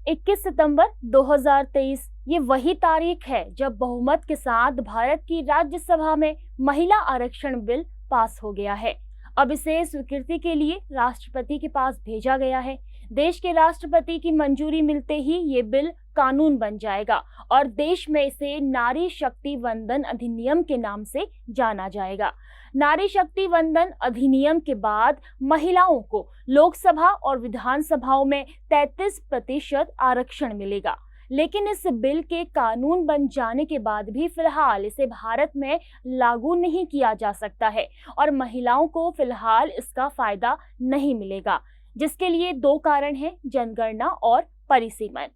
21 सितंबर 2023 ये वही तारीख है जब बहुमत के साथ भारत की राज्यसभा में महिला आरक्षण बिल पास हो गया है। अब इसे स्वीकृति के लिए राष्ट्रपति के पास भेजा गया है। देश के राष्ट्रपति की मंजूरी मिलते ही ये बिल कानून बन जाएगा और देश में इसे नारी शक्ति वंदन अधिनियम के नाम से जाना जाएगा। नारी शक्ति वंदन अधिनियम के बाद महिलाओं को लोकसभा और विधानसभाओं में 33% आरक्षण मिलेगा। लेकिन इस बिल के कानून बन जाने के बाद भी फिलहाल इसे भारत में लागू नहीं किया जा सकता है और महिलाओं को फिलहाल इसका फायदा नहीं मिलेगा, जिसके लिए दो कारण हैं, जनगणना और परिसीमन।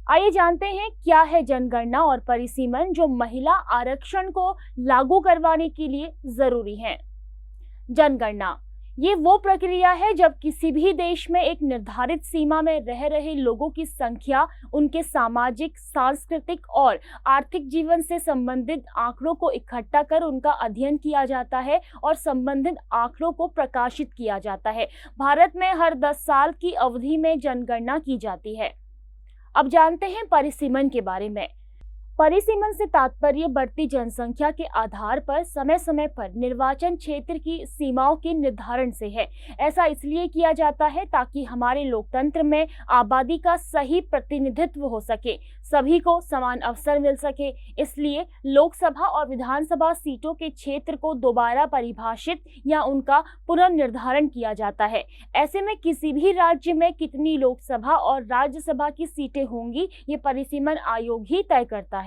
आइए जानते हैं क्या है जनगणना और परिसीमन जो महिला आरक्षण को लागू करवाने के लिए जरूरी है। जनगणना ये वो प्रक्रिया है जब किसी भी देश में एक निर्धारित सीमा में रह रहे लोगों की संख्या, उनके सामाजिक, सांस्कृतिक और आर्थिक जीवन से संबंधित आंकड़ों को इकट्ठा कर उनका अध्ययन किया जाता है और संबंधित आंकड़ों को प्रकाशित किया जाता है। भारत में हर 10 साल की अवधि में जनगणना की जाती है। अब जानते हैं परिसीमन के बारे में। परिसीमन से तात्पर्य बढ़ती जनसंख्या के आधार पर समय समय पर निर्वाचन क्षेत्र की सीमाओं के निर्धारण से है। ऐसा इसलिए किया जाता है ताकि हमारे लोकतंत्र में आबादी का सही प्रतिनिधित्व हो सके, सभी को समान अवसर मिल सके। इसलिए लोकसभा और विधानसभा सीटों के क्षेत्र को दोबारा परिभाषित या उनका पुनर्निर्धारण किया जाता है। ऐसे में किसी भी राज्य में कितनी लोकसभा और राज्यसभा की सीटें होंगी, ये परिसीमन आयोग ही तय करता है।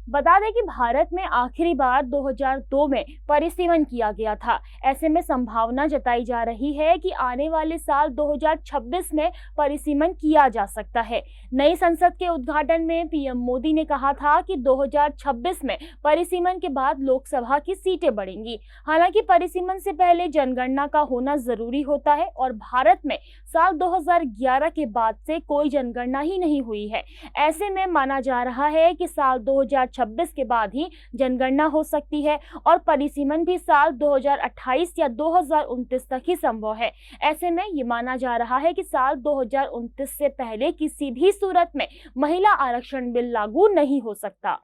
बता दें कि भारत में आखिरी बार 2002 में परिसीमन किया गया था। ऐसे में संभावना जताई जा रही है कि आने वाले साल 2026 में परिसीमन किया जा सकता है। नई संसद के उद्घाटन में पीएम मोदी ने कहा था कि 2026 में परिसीमन के बाद लोकसभा की सीटें बढ़ेंगी। हालांकि परिसीमन से पहले जनगणना का होना जरूरी होता है और भारत में साल 2011 के बाद से कोई जनगणना ही नहीं हुई है। ऐसे में माना जा रहा है कि साल 2026 के बाद ही जनगणना हो सकती है और परिसीमन भी साल 2028 या 2029 तक ही संभव है। ऐसे में ये माना जा रहा है कि साल 2029 से पहले किसी भी सूरत में महिला आरक्षण बिल लागू नहीं हो सकता।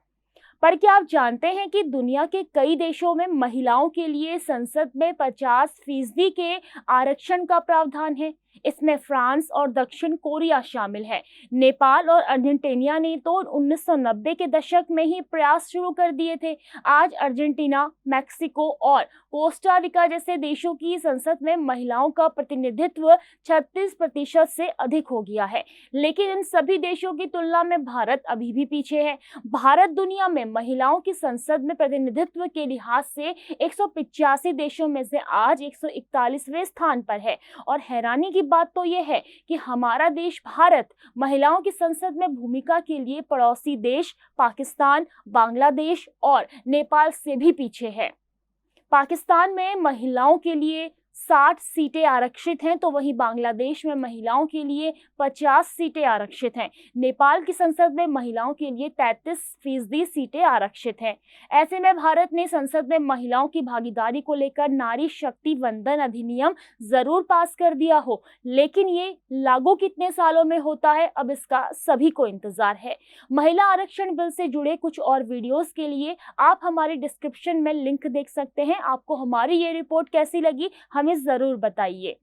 पर क्या आप जानते हैं कि दुनिया के कई देशों में महिलाओं के लिए संसद में 50% के आरक्षण का प्रावधान है। इसमें फ्रांस और दक्षिण कोरिया शामिल है। नेपाल और अर्जेंटीना ने तो 1990 के दशक में ही प्रयास शुरू कर दिए थे। आज अर्जेंटीना, मैक्सिको और कोस्टा रिका जैसे देशों की संसद में महिलाओं का प्रतिनिधित्व 36% से अधिक हो गया है। लेकिन इन सभी देशों की तुलना में भारत अभी भी पीछे है। भारत दुनिया में महिलाओं की संसद में प्रतिनिधित्व के लिहाज से 185 देशों में से आज 141वें स्थान पर है। और हैरानी की बात तो यह है कि हमारा देश भारत महिलाओं की संसद में भूमिका के लिए पड़ोसी देश पाकिस्तान, बांग्लादेश और नेपाल से भी पीछे है। पाकिस्तान में महिलाओं के लिए 60 सीटें आरक्षित हैं, तो वहीं बांग्लादेश में महिलाओं के लिए 50 सीटें आरक्षित हैं। नेपाल की संसद में महिलाओं के लिए 33% सीटें आरक्षित हैं। ऐसे में भारत ने संसद में महिलाओं की भागीदारी को लेकर नारी शक्ति वंदन अधिनियम जरूर पास कर दिया हो, लेकिन ये लागू कितने सालों में होता है, अब इसका सभी को इंतजार है। महिला आरक्षण बिल से जुड़े कुछ और वीडियोस के लिए आप हमारे डिस्क्रिप्शन में लिंक देख सकते हैं। आपको हमारी ये रिपोर्ट कैसी लगी हमें जरूर बताइए।